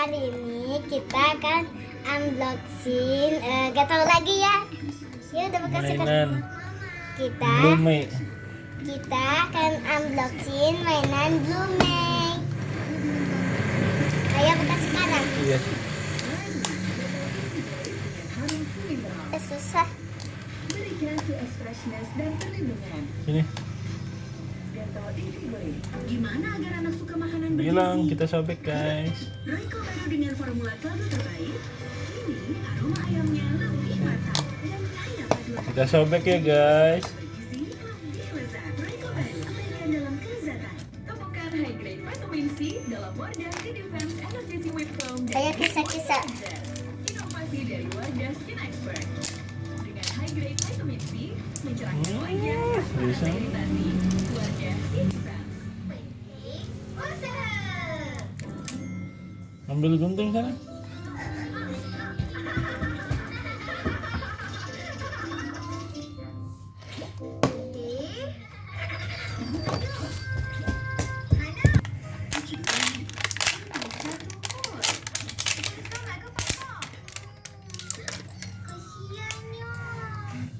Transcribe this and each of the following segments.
hari ini kita akan unboxing, gak tau lagi ya. Ya udah bekasih mainan kita. Blume. Kita akan unboxing mainan Blume. Ayo buka sekarang. Iya. Susah. Berikan CS freshness dan perlindungan. Sini. Dental Invigory. Gimana agar anak suka makanan bergizi? Bilang kita sobek guys. Royco baru dengan formula kaldu terbaik. Kini aroma ayamnya lebih matang dan kaya paduan Kita sobek ya guys. bergizi lebih lezat. Royco baru abaikan dalam kelezatan. Temukan high grade vitamin C dalam wadah Skin Defense Energy Whip Foam dan Kayak kisah-kisah. inovasi dari wadah Skin Expert. Dengan high grade vitamin C mencerahkan wajah bisa. tanpa iritasi. Wadah Skin Defense. Ambil gunting sana.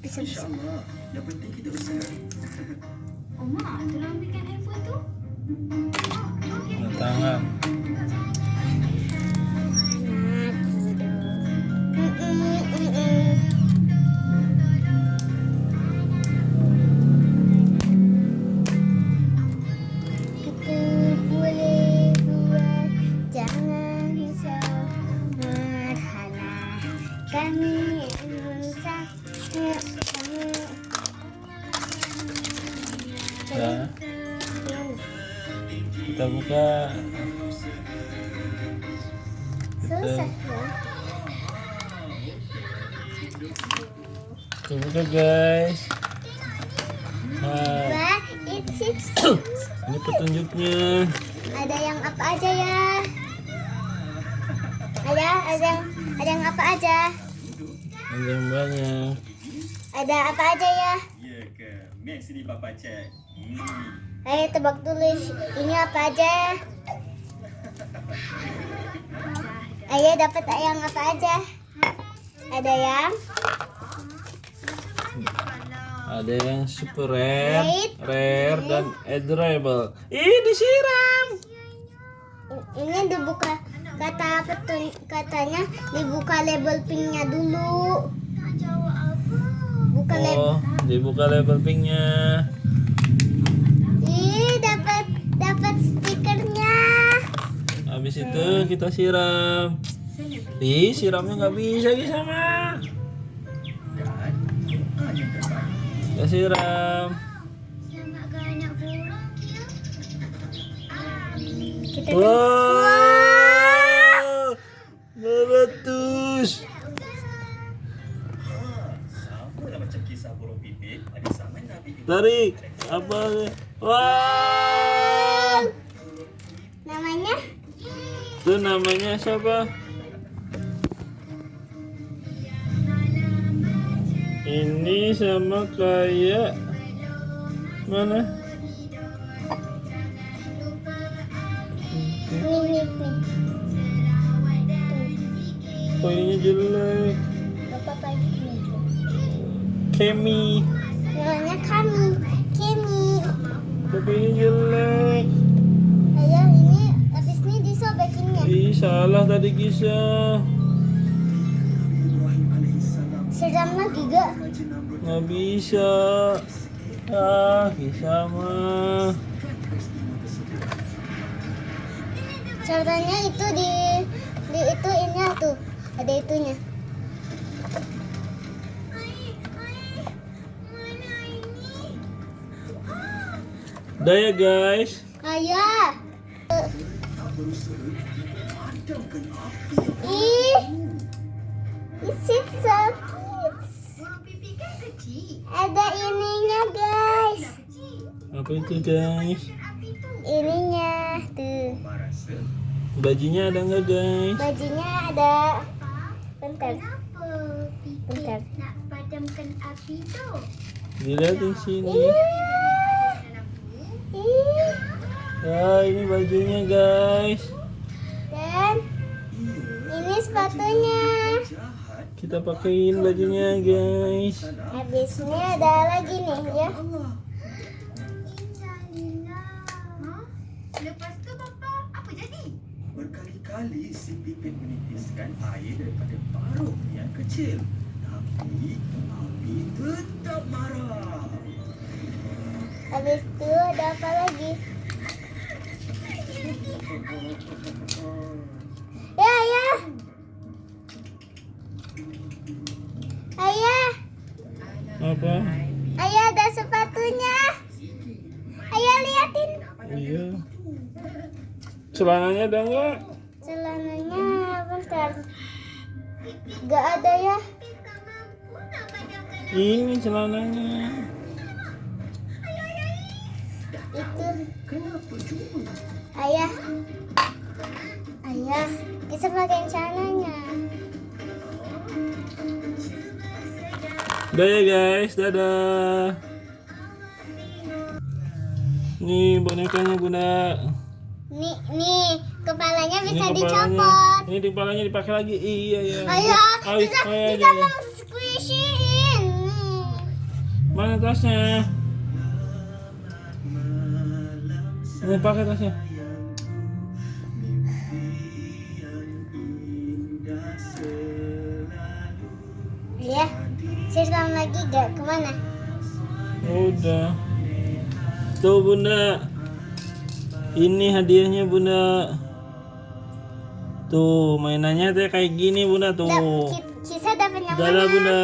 Bisa. InsyaAllah. Yang penting kita usaha. Oma, tolong ambilkan handphone tu. Nah, tangan. Kita boleh buat, jangan risau merhana. Kami rusak kami. Nah, kita buka. Susah ya. Kita buka guys. Nah, But it's ini petunjuknya. ada yang apa aja ya? Ada yang apa aja? Ada yang banyak. Ada apa aja ya? Ya ke? Max ni Papa cek. Ayo tebak tulis ini apa aja? Ayo dapat yang apa aja? Ada yang super rare, Rare. dan adorable. Ih, disiram. ini dibuka, katanya dibuka label pinknya dulu. Buka label. Oh, dibuka label pinknya. Ih, dapat stikernya. Habis itu kita siram. Ih, siramnya nggak bisa sama. Kita siram. Kita Wow, meletus. Sama lah macam kisah burung pipit. Ada sama Nabi Ibrahim. Tarik. Apa? Wow. namanya Itu namanya siapa? Ini sama kayak mana? nih. Oh, ininya jelek. Apa ini? Kemi. Namanya Kimi. Tapi ini jelek. Ayo ini habis ini disobekinnya. Ih, salah tadi kisah. Ibrahim alaihissalam. Siram lagi gak? Nggak bisa. Ah, kisah mah. Caranya itu di ituinnya tuh. Ada itunya. Udah ya guys. Ayo. Ih. Is it so cute? Ada ininya guys. Apa itu guys? Ininya tuh. Marasa. Bajunya ada nggak guys? Bajunya ada. Bentar. Nak padamkan api tu. Dilihat di sini. Ih. Ah, ini bajunya guys. Dan sepatunya. Jahat. Kita pakein bajunya guys. Habis ini ada lagi nih ya. Allah. Hah? Lepas tu Papa, apa jadi? Berkali-kali si Pipit menitiskan air daripada paruh yang kecil. Tapi Abi tetap marah. Habis itu ada apa lagi? Ya, ayah. Ayah, Apa? ayah ada sepatunya. Ayah liatin. Iya. Celananya ada nggak? Celananya bentar. Gak ada ya. Ini celananya. Itu Kenapa cuma? ayah. Ayah, kita pakai celananya. Udah ya guys, dadah. Nih bonekanya Bunda. Nih, kepalanya Ini bisa kepalanya. dicopot. Ini kepalanya dipakai lagi. Iya ya. Ayo, Ayo, bisa ayo, bisa ayo. meng-squishy-in. Mana tasnya? Ini pakai tasnya. Iya, siram lagi gak kemana? Udah. Tuh Bunda. Ini hadiahnya Bunda. Tuh mainannya tuh kayak gini Bunda tuh. Kita dapat yang Dadah mana? Bunda.